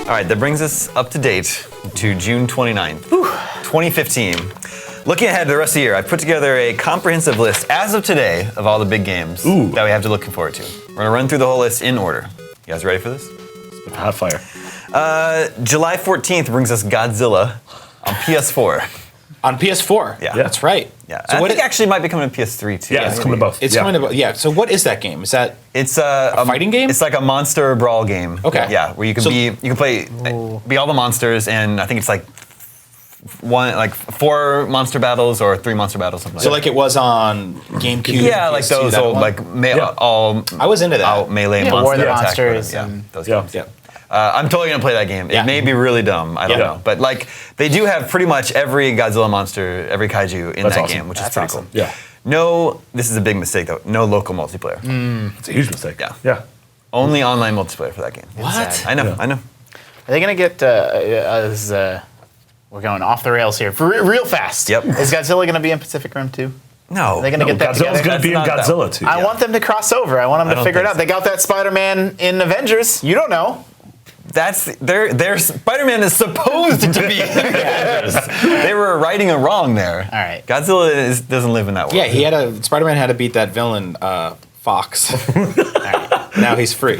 All right, that brings us up to date to June 29th, 2015. Looking ahead to the rest of the year, I put together a comprehensive list as of today of all the big games that we have to look forward to. We're gonna run through the whole list in order. You guys ready for this? Hot fire. July 14th brings us Godzilla on PS4. On PS4. Yeah. That's right. Yeah, So I what think actually it might be coming to PS3 too. Yeah, it's coming to both. It's coming to yeah. So what is that game? Is that It's a fighting game? It's like a monster brawl game. Okay. Yeah, where you can be all the monsters, and I think it's like 4 monster battles or 3 monster battles, something so like like it was on GameCube? yeah, like PS2, those that old one? like all I was into that. out melee Yeah, monster War of the attack, Monsters yeah, and- those Yeah. games. Yeah. I'm totally gonna play that game. Yeah. It may be really dumb. I don't Yeah. know, but like they do have pretty much every Godzilla monster, every kaiju in That's that awesome. game, which is That's pretty awesome. cool. Yeah. No, this is a big mistake though. No local multiplayer. It's a huge mistake. Yeah. Yeah. Only online multiplayer for that game. What? I know. Yeah. I know. Are they gonna get we're going off the rails here for real fast? Yep. Is Godzilla gonna be in Pacific Rim 2? No. Are they gonna get that Godzilla's together? going to be in That's not Godzilla too. I want them to cross over. I want them to don't figure it think out. They got that Spider-Man in Avengers. You don't know. That's their Spider-Man is supposed to be. They were righting a wrong there. All right. Godzilla doesn't live in that world. Yeah, Spider-Man had to beat that villain, Fox. Now he's free.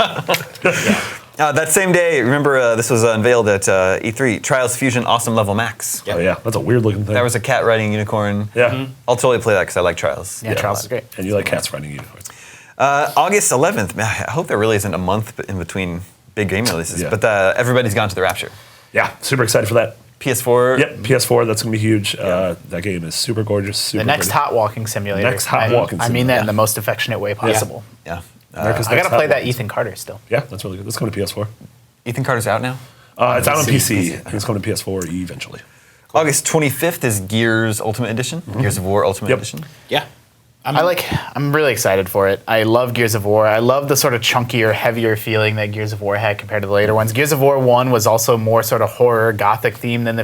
That same day, remember this was unveiled at E3. Trials Fusion Awesome Level Max. Oh yeah, that's a weird looking thing. That was a cat riding unicorn. yeah. I'll totally play that because I like Trials. Yeah, Charles is great. And you like cats riding unicorns. August 11th. Man, I hope there really isn't a month in between big game releases. Yeah. But everybody's gone to the Rapture. Yeah, super excited for that. PS4. Yep, PS4, that's going to be huge. That game is super gorgeous. Super The next pretty. hot walking simulator. Next hot walking I mean that simulator. in the most affectionate way possible. Yeah. America's I Next gotta Hot play that Walking Ethan Carter still. Yeah, that's really good. That's coming to PS4. Ethan Carter's out now. It's out on PC. PC. I think it's coming to PS4 eventually. August 25th is Gears Ultimate Edition. Gears of War Ultimate Yep. Edition. Yeah. I'm really excited for it. I love Gears of War. I love the sort of chunkier, heavier feeling that Gears of War had compared to the later ones. Gears of War 1 was also more sort of horror, gothic themed than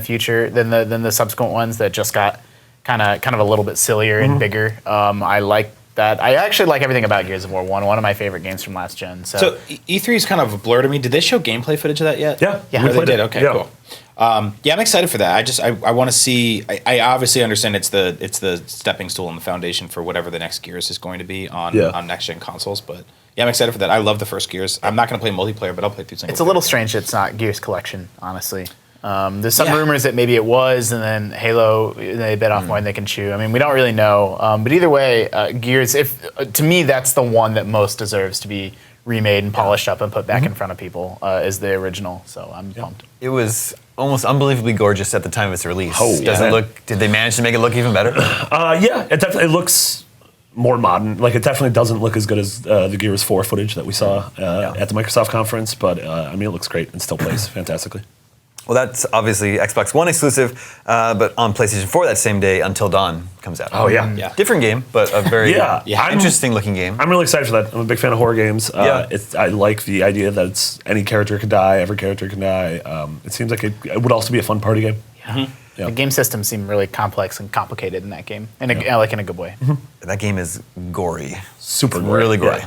the subsequent ones that just got kind of a little bit sillier and bigger. I like that. I actually like everything about Gears of War 1. One of my favorite games from last gen. So E3 is kind of a blur to me. Did they show gameplay footage of that yet? Yeah. Yeah. we Oh, they played did. it. Okay, Yeah. cool. Yeah, I'm excited for that. I want to see. I obviously understand it's the stepping stool and the foundation for whatever the next Gears is going to be on next gen consoles. But yeah, I'm excited for that. I love the first Gears. I'm not going to play multiplayer, but I'll play through single. it's a little strange it's not Gears Collection, honestly. There's some rumors that maybe it was, and then Halo, they bit off more than they can chew. I mean, we don't really know. But either way, Gears, to me, that's the one that most deserves to be remade and polished up and put back in front of people is the original. So I'm pumped. It was almost unbelievably gorgeous at the time of its release. Oh, Does yeah. it look? Did they manage to make it look even better? Yeah, it looks more modern. Like, it definitely doesn't look as good as the Gears 4 footage that we saw at the Microsoft conference, but I mean, it looks great and still plays fantastically. Well, that's obviously Xbox One exclusive, but on PlayStation 4 that same day, Until Dawn comes out. Oh, yeah. Yeah. Different game, but a very Yeah. interesting looking game. I'm really excited for that. I'm a big fan of horror games. Yeah. I like the idea that it's any character can die, every character can die. It seems like it would also be a fun party game. Yeah. The game systems seem really complex and complicated in that game, and like in a good way. That game is gory. Super It's gory, really gory.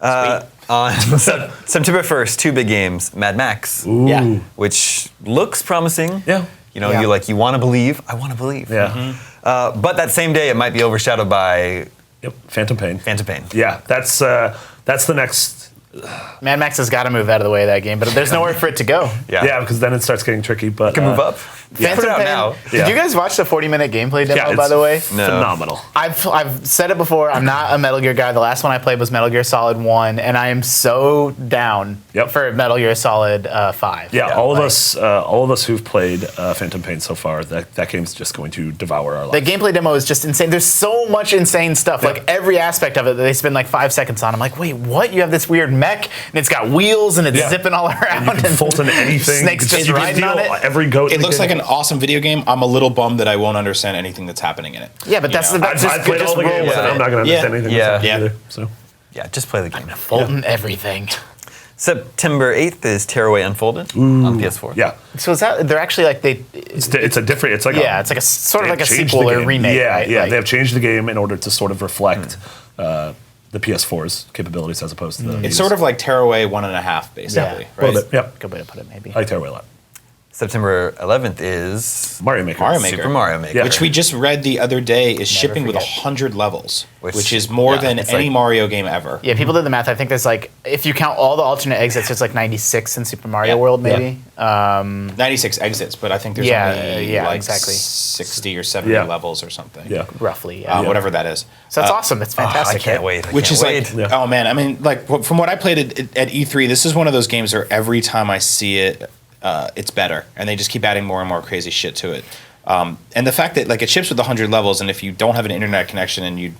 yeah. On September 1st, 2 big games, Mad Max, Ooh. Yeah. which looks promising. Yeah. You know, Yeah. you want to believe. I want to believe. Yeah. But that same day, it might be overshadowed by Yep. Phantom Pain. Phantom Pain. Yeah, that's the next. Mad Max has got to move out of the way of that game, but there's nowhere for it to go. Yeah, because then it starts getting tricky. But Can move up. Phantom Put it out Pain- now. Did Yeah. you guys watch the 40-minute gameplay demo, Yeah, by it's the way? No. phenomenal. I've said it before. I'm not a Metal Gear guy. The last one I played was Metal Gear Solid 1, and I am so down Yep. for Metal Gear Solid 5. Yeah, all of us who've played Phantom Pain so far, that game's just going to devour our The lives. gameplay demo is just insane. There's so much insane stuff. Yeah. Like every aspect of it that they spend like 5 seconds on. I'm like, wait, what? You have this weird mech, and it's got wheels, and it's Yeah. zipping all around. You can Fulton anything. Snakes just you can riding on steal it. every goat. It in the looks like game. an awesome video game. I'm a little bummed that I won't understand anything that's happening in it. Yeah, but that's You know? the best. I've played all the games, and I'm not going to Yeah. understand anything Yeah. that's happening either. So Yeah, just play the game. Fulton everything. September 8th is Tearaway Unfolded on PS4. yeah, So is that they're actually like they? it's a different. It's like It's like a sort of they've like a changed sequel the or game. remake. Yeah, right? yeah. Like, They have changed the game in order to sort of reflect the PS4's capabilities as opposed to the. It's sort of like Tearaway 1.5, basically, Yeah. a little right? bit. Yeah, Good way to put it, maybe. I like Tearaway a lot. September 11th is Mario Maker. Mario Maker. Super Mario Maker. Yeah. Which we just read the other day is shipping with forget. 100 levels, Which- which is more yeah, than it's any like- Mario game ever. Yeah, people did the math. I think there's like, if you count all the alternate exits, there's like 96 in Super Mario Yeah. World, maybe. 96 exits, but I think there's Yeah, only yeah, like exactly. 60 or 70 Yeah. levels or something. Yeah. Roughly, yeah. Whatever that is. So that's awesome. It's Oh, fantastic. I can't wait. I Which can't is wait. like, oh man, I mean, like from what I played at E3, this is one of those games where every time I see it, it's better, and they just keep adding more and more crazy shit to it. And the fact that like it ships with 100 levels, and if you don't have an internet connection and you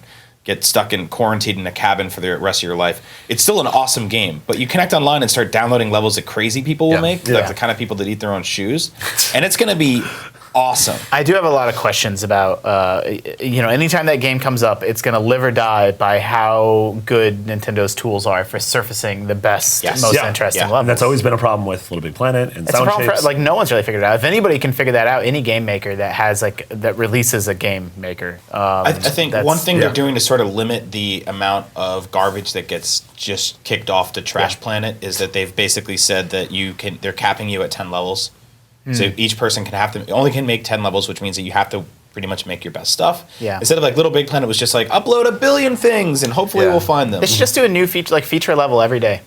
get stuck and quarantined in a cabin for the rest of your life, it's still an awesome game. But you connect online and start downloading levels that crazy people will Yeah. make, Yeah. like the kind of people that eat their own shoes, and it's gonna be awesome. I do have a lot of questions about, anytime that game comes up, it's going to live or die by how good Nintendo's tools are for surfacing the best, Yes. most Yeah. interesting Yeah. levels. And that's always been a problem with Little Big Planet and It's a sound problem shapes. for, like, no one's really figured it out. If anybody can figure that out, any game maker that has, like, that releases a game maker. I think that's- one thing yeah. they're doing to sort of limit the amount of garbage that gets just kicked off the trash planet is that they've basically said that they're capping you at 10 levels. So each person only can make 10 levels, which means that you have to pretty much make your best stuff. Yeah. Instead of like Little Big Planet was just like upload 1 billion things and hopefully Yeah. we'll find them. They should just do a new feature a level every day.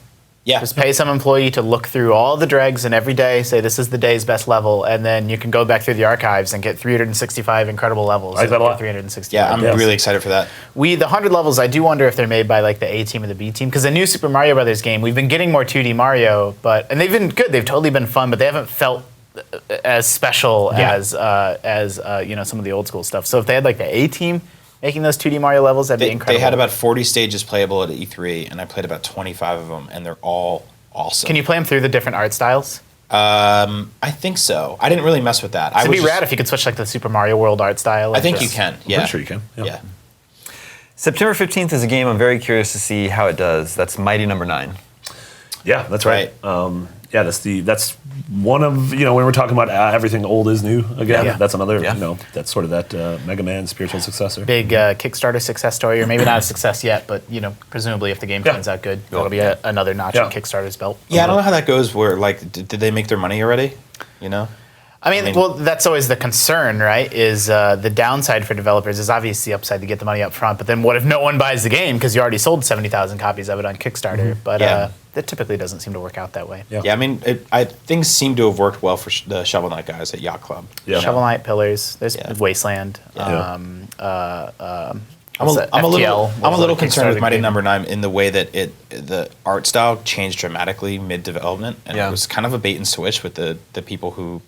Yeah. Just pay some employee to look through all the dregs and every day say this is the day's best level, and then you can go back through the archives and get 365 incredible levels. I like that a lot. 365. Yeah, I'm Yes. really excited for that. The 100 levels, I do wonder if they're made by like the A team or the B team, because the new Super Mario Brothers game, we've been getting more 2D Mario, and they've been good. They've totally been fun, but they haven't felt as special Yeah. as some of the old school stuff. So if they had like the A team making those 2D Mario levels, that'd be They incredible. had about 40 stages playable at E3, and I played about 25 of them, and they're all awesome. Can you play them through the different art styles? I think so. I didn't really mess with that. It'd be rad if you could switch like the Super Mario World art style. I and think you just- can. I'm Yeah. pretty sure you can. Yeah. September 15th is a game I'm very curious to see how it does. That's Mighty Number 9. Yeah, that's right. Yeah, that's one of when we're talking about everything old is new again. Yeah. That's another Yeah. that's sort of that Mega Man spiritual successor. Big Kickstarter success story, or maybe not a success yet, but presumably if the game Yeah. turns out good, that'll be another notch Yeah. in Kickstarter's belt. Yeah, I don't know how that goes. Where like, did they make their money already? You know? I mean, well, that's always the concern, right? Is the downside for developers is obviously the upside to get the money up front, but then what if no one buys the game because you already sold 70,000 copies of it on Kickstarter? But Yeah. that typically doesn't seem to work out that way. Yeah. Yeah, I mean, things seem to have worked well for the Shovel Knight guys at Yacht Club. Yeah. Shovel Knight, Pillars, there's Yeah. Wasteland. Yeah. I'm a little Kickstarter concerned with Mighty game. Number 9 in the way that the art style changed dramatically mid development, and Yeah. it was kind of a bait and switch with the people who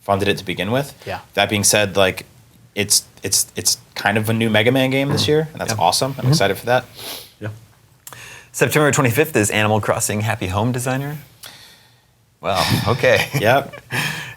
funded it to begin with. Yeah. That being said, like it's kind of a new Mega Man game this year, and that's Yeah. awesome. I'm excited for that. Yeah. September 25th is Animal Crossing Happy Home Designer. Wow, okay. Yep.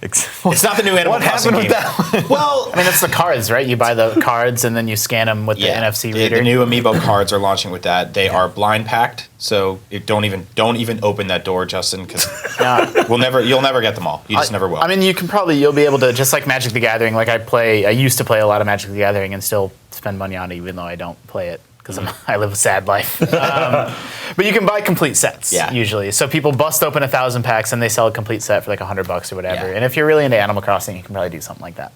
It's It's not the new Animal What Crossing happened game. with that? Well, I mean, it's the cards, right? You buy the cards and then you scan them with the NFC reader. The new Amiibo cards are launching with that. They are blind packed, so don't even open that door, Justin, because Yeah. you'll never get them all. You just never will. I mean, you'll be able to, just like Magic the Gathering, like I used to play a lot of Magic the Gathering and still spend money on it even though I don't play it because I live a sad life. But you can buy complete sets Yeah. usually. So people bust open 1,000 packs and they sell a complete set for like $100 or whatever. Yeah. And if you're really into Animal Crossing, you can probably do something like that.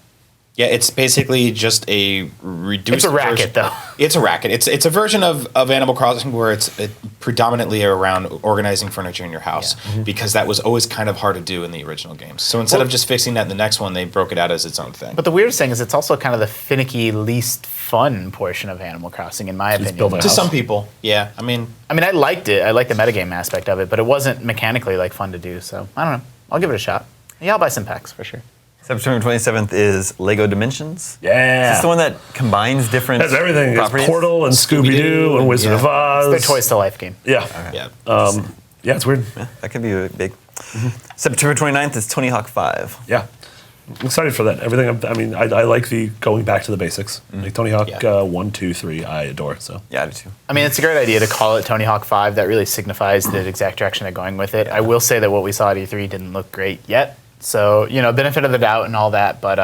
yeah, it's basically just a reduced. It's a racket, version- though. It's a racket. It's a version of Animal Crossing where it's predominantly around organizing furniture in your house because that was always kind of hard to do in the original games. So instead of just fixing that in the next one, they broke it out as its own thing. But the weirdest thing is it's also kind of the finicky, least fun portion of Animal Crossing, in my opinion. building a to house. some people, yeah. I mean, I liked it. I liked the metagame aspect of it, but it wasn't mechanically like fun to do. So I don't know. I'll give it a shot. Yeah, I'll buy some packs for sure. September 27th is Lego Dimensions. Yeah. Is this the one that combines different Has everything. It's properties? Portal and Scooby-Doo and Wizard of Oz. It's their Toys to Life game. Yeah. yeah. Yeah, it's weird. Yeah, that could be big. September 29th is Tony Hawk 5. Yeah. I'm excited for that. Everything. I like the going back to the basics. Like Tony Hawk Yeah. 1, 2, 3, I adore. So Yeah, I do too. I mean, it's a great idea to call it Tony Hawk 5. That really signifies the exact direction they're going with it. I will say that what we saw at E3 didn't look great yet. So, benefit of the doubt and all that, but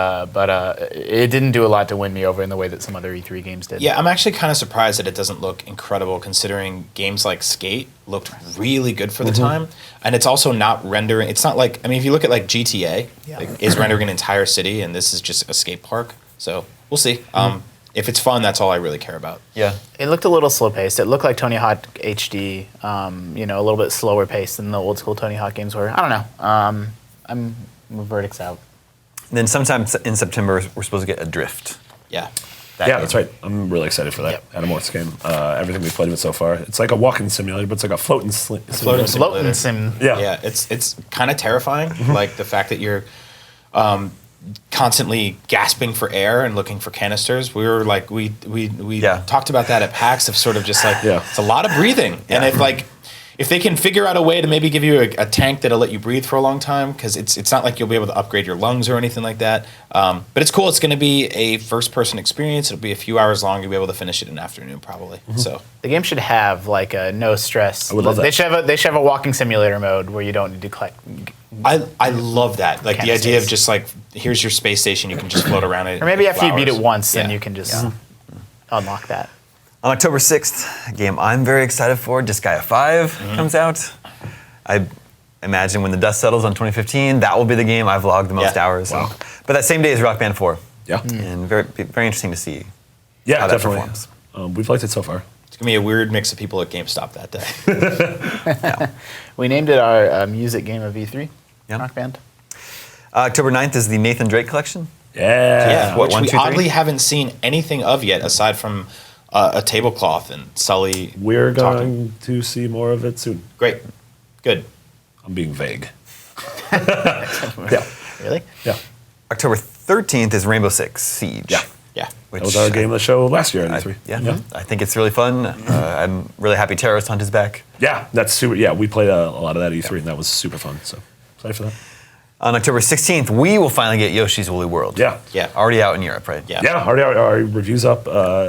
it didn't do a lot to win me over in the way that some other E3 games did. Yeah, I'm actually kind of surprised that it doesn't look incredible considering games like Skate looked really good for the time. And it's also not rendering, it's not like, if you look at like GTA, is rendering an entire city and this is just a skate park. So we'll see. If it's fun, that's all I really care about. Yeah. It looked a little slow paced. It looked like Tony Hawk HD, a little bit slower paced than the old school Tony Hawk games were. I don't know. Verdict's out. And then sometime in September, we're supposed to get Adrift. Yeah. That's right. I'm really excited for that Yep. Adam West game. Everything we've played with so far. It's like a walking simulator, but it's like a floating simulator. Floating sim. Yeah. Yeah, it's kind of terrifying. Like the fact that you're constantly gasping for air and looking for canisters. We were like, we talked about that at PAX of sort of just like, it's a lot of breathing. And if they can figure out a way to maybe give you a tank that'll let you breathe for a long time, because it's not like you'll be able to upgrade your lungs or anything like that. But it's cool. It's going to be a first-person experience. It'll be a few hours long. You'll be able to finish it in an afternoon, probably. So The game should have like a no stress. I would love that. They should have a walking simulator mode where you don't need to collect. I love that. Like the Canisters. idea of just like, here's your space station. You can just float around it. Or maybe for after you beat it hours. once, then Yeah. you can just unlock that. On October 6th, a game I'm very excited for, Disgaea 5 comes out. I imagine when the dust settles on 2015, that will be the game I've logged the most hours. Wow. But that same day is Rock Band 4. Yeah. And very interesting to see Yeah, how that definitely. performs. We've liked it so far. It's going to be a weird mix of people at GameStop that day. We named it our music game of E3. Yeah. Rock Band. October 9th is the Nathan Drake collection. Yeah. What, Which 1, we 2, 3? oddly haven't seen anything of yet, aside from a tablecloth and Sully. We're talking. going to see more of it soon. Great. Good. I'm being vague. Really? Yeah. October 13th is Rainbow Six Siege. Yeah. Yeah. Which That was our game of the show last year at E3. Yeah, I think it's really fun. I'm really happy Terrorist Hunt is back. Yeah, that's super. Yeah, we played a lot of that at E3, and that was super fun. So excited for that. On October 16th, we will finally get Yoshi's Woolly World. Yeah. Yeah. Already out in Europe, right? Yeah. Yeah, already our reviews up.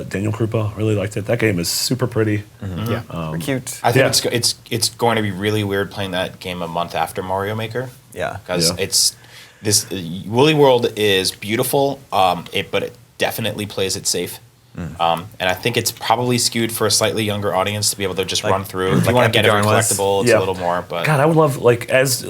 Daniel Krupa really liked it. That game is super pretty. Yeah. Super cute. I think Yeah. it's going to be really weird playing that game a month after Mario Maker. Yeah. Because Yeah. it's this Woolly World is beautiful, but it definitely plays it safe. And I think it's probably skewed for a slightly younger audience to be able to just run through. If you want to get every Epic Yarn was. collectible, it's Yeah. a little more. But God, I would love as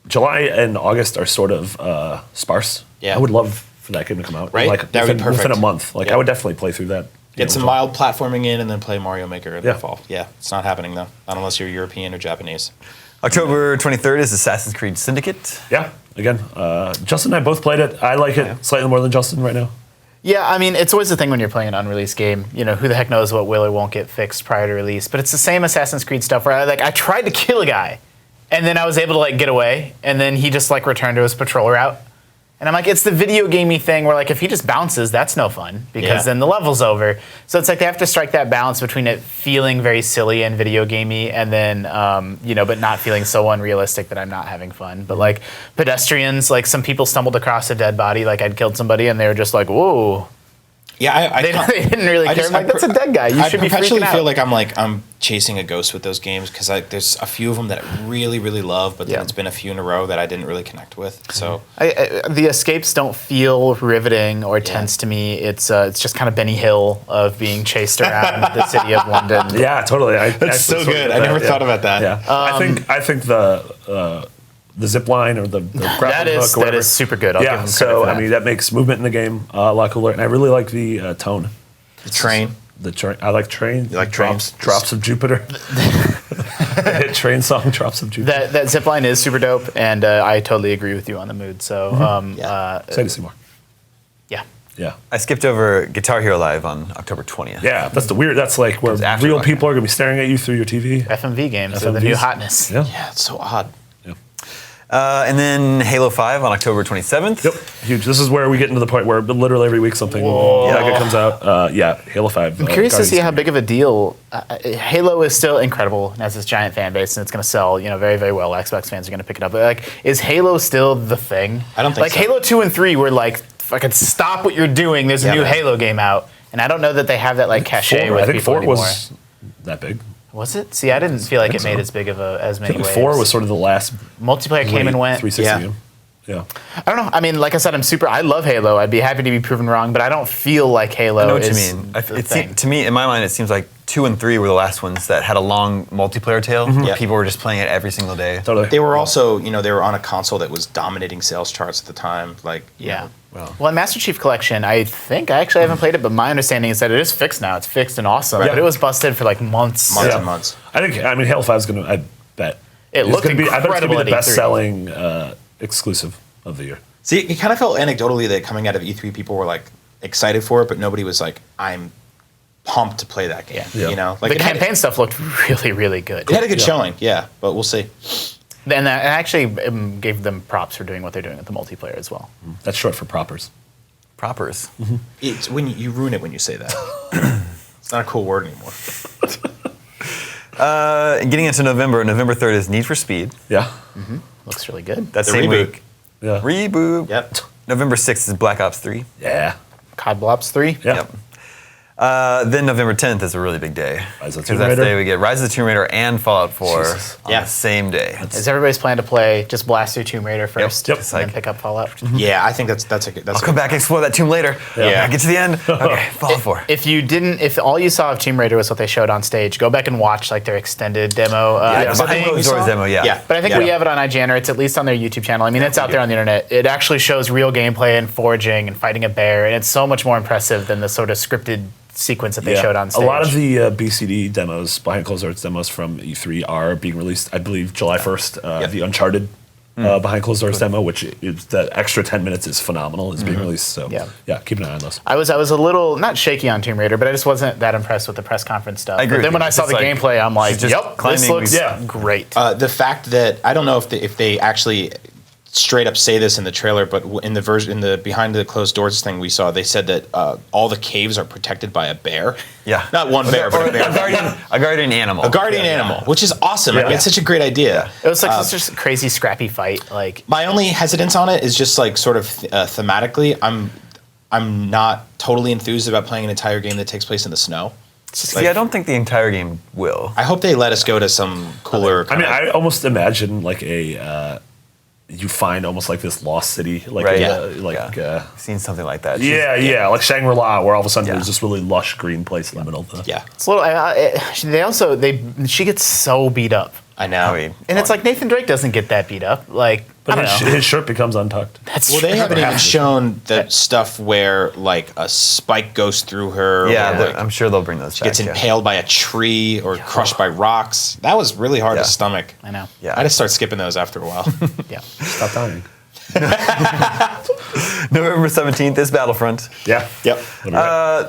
July and August are sort of sparse. Yeah. I would love for that game to come out. Right? Like That would be within perfect. a month. Like Yeah. I would definitely play through that. get some July. mild platforming in and then play Mario Maker in Yeah. the fall. Yeah, it's not happening though. Not unless you're European or Japanese. October 23rd is Assassin's Creed Syndicate. Yeah. Again, Justin and I both played it. I like it slightly more than Justin right now. Yeah, I mean, it's always the thing when you're playing an unreleased game. Who the heck knows what will or won't get fixed prior to release. But it's the same Assassin's Creed stuff where I tried to kill a guy, and then I was able to get away, and then he just returned to his patrol route. And I'm like, it's the video gamey thing where if he just bounces, that's no fun because then the level's over. So it's they have to strike that balance between it feeling very silly and video gamey, and then but not feeling so unrealistic that I'm not having fun. But pedestrians, some people stumbled across a dead body, I'd killed somebody, and they were just like, whoa. Yeah, They didn't really care. I'm that's a dead guy. You should be freaking perpetually out. feel like I'm chasing a ghost with those games because there's a few of them that I really, really love, but then Yeah. it's been a few in a row that I didn't really connect with. So The escapes don't feel riveting or tense to me. It's just kind of Benny Hill of being chased around the city of London. Yeah, totally. that's so good. I never thought about that. Yeah, I think the zip line or the grappling That hook, is or whatever. super good. I'll give Yeah, him credit so for that. I mean that makes movement in the game a lot cooler, and I really like the tone. The train. The train. I like train. You like trains? Drops of Jupiter. The hit train song, Drops of Jupiter. That zip line is super dope, and I totally agree with you on the mood. So, Excited to see more. yeah. Yeah. I skipped over Guitar Hero Live on October 20th. Yeah, that's the weird. That's where after real Rock people are gonna be staring at you through your TV. FMV games are the new FMVs. hotness. Yeah. Yeah, it's so odd. And then Halo 5 on October 27th. Yep. Huge. This is where we get into the point where literally every week something mega comes out. Halo 5. I'm curious to see how big of a deal Halo is. Still incredible and has this giant fan base, and it's going to sell, very, very well. Xbox fans are going to pick it up. But is Halo still the thing? I don't think so. Halo 2 and 3 were fucking stop what you're doing. There's a new man. Halo game out, and I don't know that they have that cachet with I think people 4 anymore. was that big. Was it? See, I didn't feel like it so. made as big of as I many think waves. 4 was sort of the last Multiplayer came and went. 360 Yeah. game. Yeah. I don't know. I mean, like I said, I love Halo. I'd be happy to be proven wrong, but I don't feel like Halo I know what you is mean. the thing. To me, in my mind, it seems like 2 and 3 were the last ones that had a long multiplayer tail. Where Yeah. people were just playing it every single day. Totally. They were also, they were on a console that was dominating sales charts at the time. Like, Yeah. Well. Well, in Master Chief Collection, I think I actually haven't played it, but my understanding is that it is fixed now. It's fixed and awesome, Right. but it was busted for like months. months and months. I think Halo 5 is going to. I bet It it's looked gonna be. I bet it's going to incredible be at the E3. best-selling exclusive of the year. See, it kind of felt anecdotally that coming out of E3, people were like excited for it, but nobody was like, I'm pumped to play that game. Yeah. You know, like The campaign stuff looked really, really good. It had a good showing, yeah, but we'll see. And I actually gave them props for doing what they're doing with the multiplayer as well. That's short for propers. Propers. It's when you ruin it when you say that. It's not a cool word anymore. Getting into November 3rd is Need for Speed. Yeah. Looks really good. That The same reboot. week. Yeah. Reboot. Yep. November 6th is Black Ops 3. Yeah. COD Blops 3. Yeah. Yep. Then November 10th is a really big day. Rise of the Because Tomb that's the Raider. day we get Rise of the Tomb Raider and Fallout 4 Jesus. on Yeah. the same day. Is everybody's plan to play just blast through Tomb Raider first Yep. and then Like- pick up Fallout? Yeah, I think that's a good. That's I'll come back and explore that tomb later. Yeah. Get to the end. Okay, Fallout 4. If all you saw of Tomb Raider was what they showed on stage, go back and watch like their extended demo. Yeah, I behind think- closed doors demo, yeah. Yeah. But I think Yeah. we have it on IGN, or it's at least on their YouTube channel. I mean, it's out there on the internet. It actually shows real gameplay and foraging and fighting a bear, and it's so much more impressive than the sort of scripted sequence that they showed on stage. A lot of the BCD demos, behind closed doors demos from E3, are being released, I believe, July 1st. Yep. The Uncharted behind closed doors demo, which is the extra 10 minutes is phenomenal, is being released. So Yeah. keep an eye on those. I was a little not shaky on Tomb Raider, but I just wasn't that impressed with the press conference stuff. I agree But then with when you. I saw It's the like, gameplay, I'm like, she's just yep, this climbing looks these- great. The fact that I don't know if they actually straight up say this in the trailer, but in the behind the closed doors thing we saw, they said that all the caves are protected by a bear. Yeah. Not one bear, but a bear. A guardian animal. A guardian animal, which is awesome. I mean, Yeah. it's such a great idea. It was like such a crazy scrappy fight. Like My only hesitance on it is just like sort of thematically. I'm not totally enthused about playing an entire game that takes place in the snow. See, I don't think the entire game will. I hope they let us go to some cooler. I mean, kind of- I almost imagine like you find almost like this lost city, like Right. yeah. I've seen something like that. Yeah, like Shangri-La, where all of a sudden Yeah. there's this really lush green place in the middle of the. yeah, it's a little. She gets so beat up, I know. I mean, and it's like Nathan Drake doesn't get that beat up. Like I But don't know. his shirt becomes untucked. That's Well, they true. haven't even shown the stuff where like a spike goes through her. Yeah, or, like, I'm sure they'll bring those back. gets impaled by a tree or crushed by rocks. That was really hard Yeah. to stomach. I know. Yeah. I just start skipping those after a while. Yeah. Stop dying. November 17th is Battlefront. Yeah. Yep.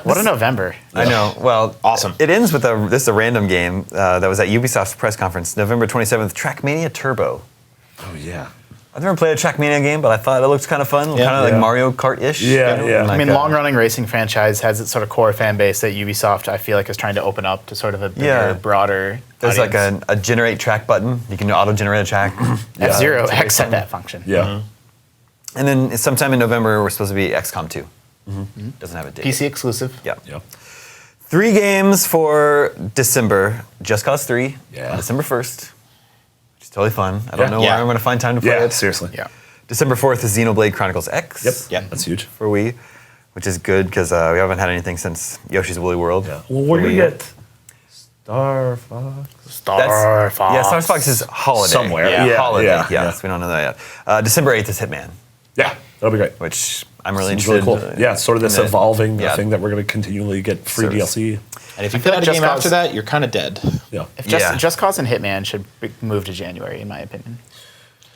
What a November. I know. Well, Awesome. It ends with this is a random game that was at Ubisoft's press conference, November 27th, Trackmania Turbo. Oh yeah. I've never played a Trackmania game, but I thought it looked kind of fun, kind of like Yeah. Mario Kart-ish. Yeah, yeah. Like, I mean, long-running racing franchise has its sort of core fan base that Ubisoft, I feel like, is trying to open up to sort of a bigger, Yeah. broader. There's audience. like a generate track button. You can auto-generate a track. F-Zero it's very X had fun. that function. Yeah. And then sometime in November, we're supposed to be XCOM 2. Doesn't have a date. PC exclusive. Yeah. Yeah. 3 games for December. Just Cause 3 Yeah. on December 1st. Which is totally fun. I don't Yeah. know Yeah. where I'm going to find time to play Yeah. it. Seriously. Yeah. December 4th is Xenoblade Chronicles X. Yep. Yeah. That's huge. For Wii, which is good because we haven't had anything since Yoshi's Woolly World. Yeah. Well, we're for gonna Wii. get Star Fox. Star Fox. Yeah, Star Fox is holiday. Somewhere. Yeah. Yeah. Holiday. Yeah. Yeah, so we don't know that yet. December 8th is Hitman, Yeah. That'll be great. which I'm really It's really interested cool. Yeah, it's sort of this in it. evolving Yeah. thing that we're going to continually get free Service. DLC. And if you feel play like out a Just game Cause- after that, you're kind of dead. Yeah. If Yeah. Just Cause and Hitman should move to January, in my opinion.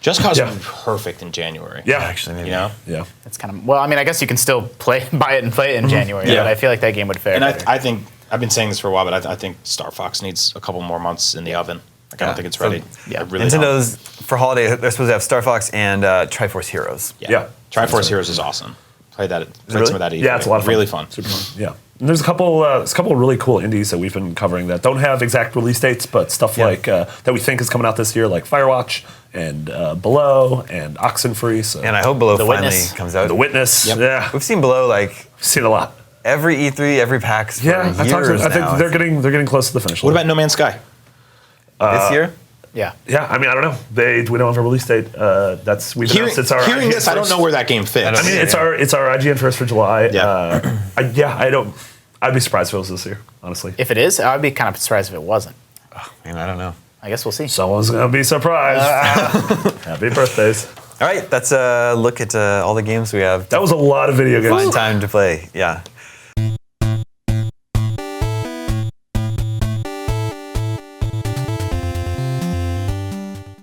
Just Cause Yeah. would be perfect in January. Yeah. Actually, maybe. You know? Yeah. It's kind of I mean, I guess you can still buy it and play it in January, Yeah. but I feel like that game would fare And better. I think I've been saying this for a while, but I think Star Fox needs a couple more months in the oven. Like, I Yeah. don't think it's So, ready. yeah. I really don't. Nintendo for holiday, they're supposed to have Star Fox and Triforce Heroes. Yeah. Triforce Heroes is awesome. Played that. Played really? some of that. at Yeah, E3. it's a lot of fun. Really fun. Super fun. Yeah. And there's a couple of really cool indies that we've been covering that don't have exact release dates, but stuff like that we think is coming out this year, like Firewatch and Below and Oxenfree. So And I hope Below The finally Witness. comes out. The Witness. Yep. Yeah. We've seen Below like Seen a lot. every E3, every PAX for Yeah. years I think now. they're getting close to the finish line. What about No Man's Sky? This year? Yeah. Yeah, I mean, I don't know. We don't have a release date. We've announced it's our hearing IGN this, I don't first. know where that game fits. I mean, it's our IGN first for July. Yeah. I'd be surprised if it was this year, honestly. If it is, I'd be kind of surprised if it wasn't. Man, I don't know. I guess we'll see. Someone's gonna be surprised. Happy birthdays. All right, that's a look at all the games we have. That was a lot of video games. Fine time to play. Yeah.